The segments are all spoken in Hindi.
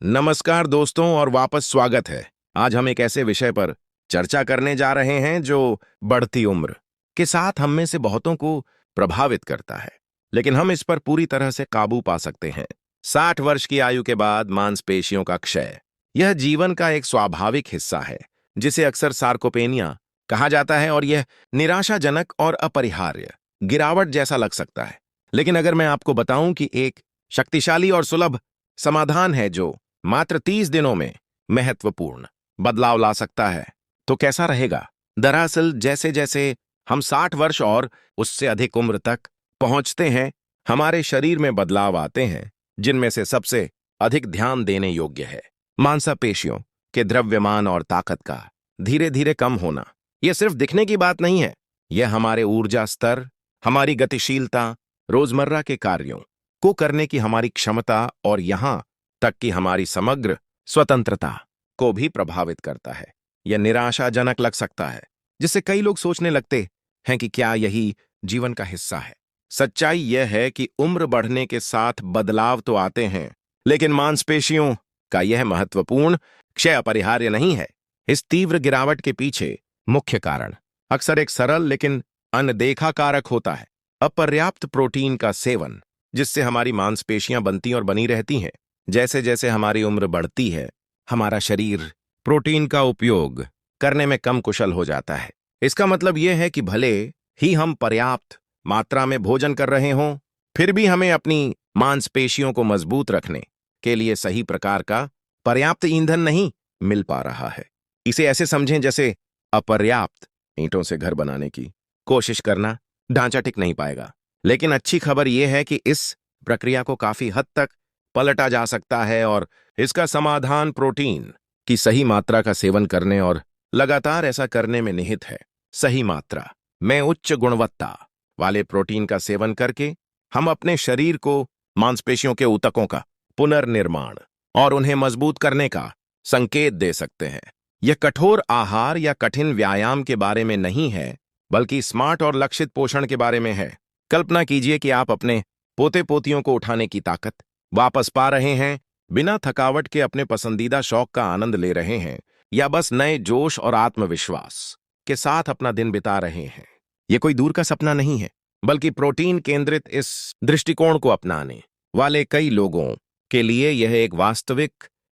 नमस्कार दोस्तों और वापस स्वागत है। आज हम एक ऐसे विषय पर चर्चा करने जा रहे हैं जो बढ़ती उम्र के साथ हम में से बहुतों को प्रभावित करता है, लेकिन हम इस पर पूरी तरह से काबू पा सकते हैं। 60 वर्ष की आयु के बाद मांसपेशियों का क्षय। यह जीवन का एक स्वाभाविक हिस्सा है जिसे अक्सर सार्कोपेनिया कहा जाता है और यह निराशाजनक और अपरिहार्य गिरावट जैसा लग सकता है। लेकिन अगर मैं आपको बताऊं कि एक शक्तिशाली और सुलभ समाधान है जो मात्र 30 दिनों में महत्वपूर्ण बदलाव ला सकता है, तो कैसा रहेगा? दरअसल जैसे जैसे हम 60 वर्ष और उससे अधिक उम्र तक पहुंचते हैं, हमारे शरीर में बदलाव आते हैं, जिनमें से सबसे अधिक ध्यान देने योग्य है मांसपेशियों के द्रव्यमान और ताकत का धीरे धीरे कम होना। यह सिर्फ दिखने की बात नहीं है, यह हमारे ऊर्जा स्तर, हमारी गतिशीलता, रोजमर्रा के कार्यों को करने की हमारी क्षमता और यहां तक कि हमारी समग्र स्वतंत्रता को भी प्रभावित करता है। यह निराशाजनक लग सकता है, जिससे कई लोग सोचने लगते हैं कि क्या यही जीवन का हिस्सा है। सच्चाई यह है कि उम्र बढ़ने के साथ बदलाव तो आते हैं, लेकिन मांसपेशियों का यह महत्वपूर्ण क्षय अपरिहार्य नहीं है। इस तीव्र गिरावट के पीछे मुख्य कारण अक्सर एक सरल लेकिन अनदेखा कारक होता है: अपर्याप्त प्रोटीन का सेवन, जिससे हमारी मांसपेशियां बनती और बनी रहती हैं। जैसे जैसे हमारी उम्र बढ़ती है, हमारा शरीर प्रोटीन का उपयोग करने में कम कुशल हो जाता है। इसका मतलब यह है कि भले ही हम पर्याप्त मात्रा में भोजन कर रहे हों, फिर भी हमें अपनी मांसपेशियों को मजबूत रखने के लिए सही प्रकार का पर्याप्त ईंधन नहीं मिल पा रहा है। इसे ऐसे समझें जैसे अपर्याप्त ईंटों से घर बनाने की कोशिश करना, ढांचा टिक नहीं पाएगा। लेकिन अच्छी खबर यह है कि इस प्रक्रिया को काफी हद तक पलटा जा सकता है और इसका समाधान प्रोटीन की सही मात्रा का सेवन करने और लगातार ऐसा करने में निहित है। सही मात्रा में उच्च गुणवत्ता वाले प्रोटीन का सेवन करके हम अपने शरीर को मांसपेशियों के ऊतकों का पुनर्निर्माण और उन्हें मजबूत करने का संकेत दे सकते हैं। यह कठोर आहार या कठिन व्यायाम के बारे में नहीं है, बल्कि स्मार्ट और लक्षित पोषण के बारे में है। कल्पना कीजिए कि आप अपने पोते पोतियों को उठाने की ताकत वापस पा रहे हैं, बिना थकावट के अपने पसंदीदा शौक का आनंद ले रहे हैं, या बस नए जोश और आत्मविश्वास के साथ अपना दिन बिता रहे हैं। यह कोई दूर का सपना नहीं है, बल्कि प्रोटीन केंद्रित इस दृष्टिकोण को अपनाने वाले कई लोगों के लिए यह एक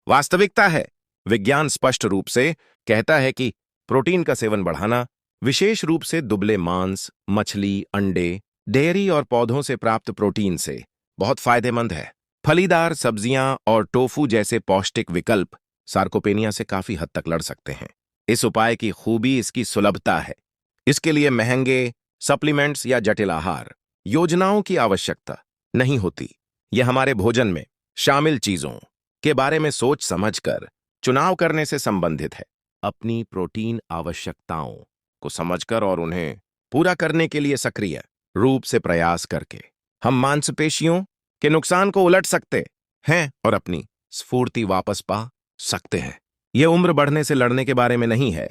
वास्तविकता है। विज्ञान स्पष्ट रूप से कहता है कि प्रोटीन का सेवन बढ़ाना, विशेष रूप से दुबले मांस, मछली, अंडे, डेयरी और पौधों से प्राप्त प्रोटीन से बहुत फायदेमंद है। फलीदार सब्जियां और टोफू जैसे पौष्टिक विकल्प सार्कोपेनिया से काफी हद तक लड़ सकते हैं। इस उपाय की खूबी इसकी सुलभता है। इसके लिए महंगे सप्लीमेंट्स या जटिल आहार योजनाओं की आवश्यकता नहीं होती। यह हमारे भोजन में शामिल चीजों के बारे में सोच समझकर चुनाव करने से संबंधित है। अपनी प्रोटीन आवश्यकताओं को समझकर और उन्हें पूरा करने के लिए सक्रिय रूप से प्रयास करके हम मांसपेशियों के नुकसान को उलट सकते हैं और अपनी स्फूर्ति वापस पा सकते हैं। यह उम्र बढ़ने से लड़ने के बारे में नहीं है,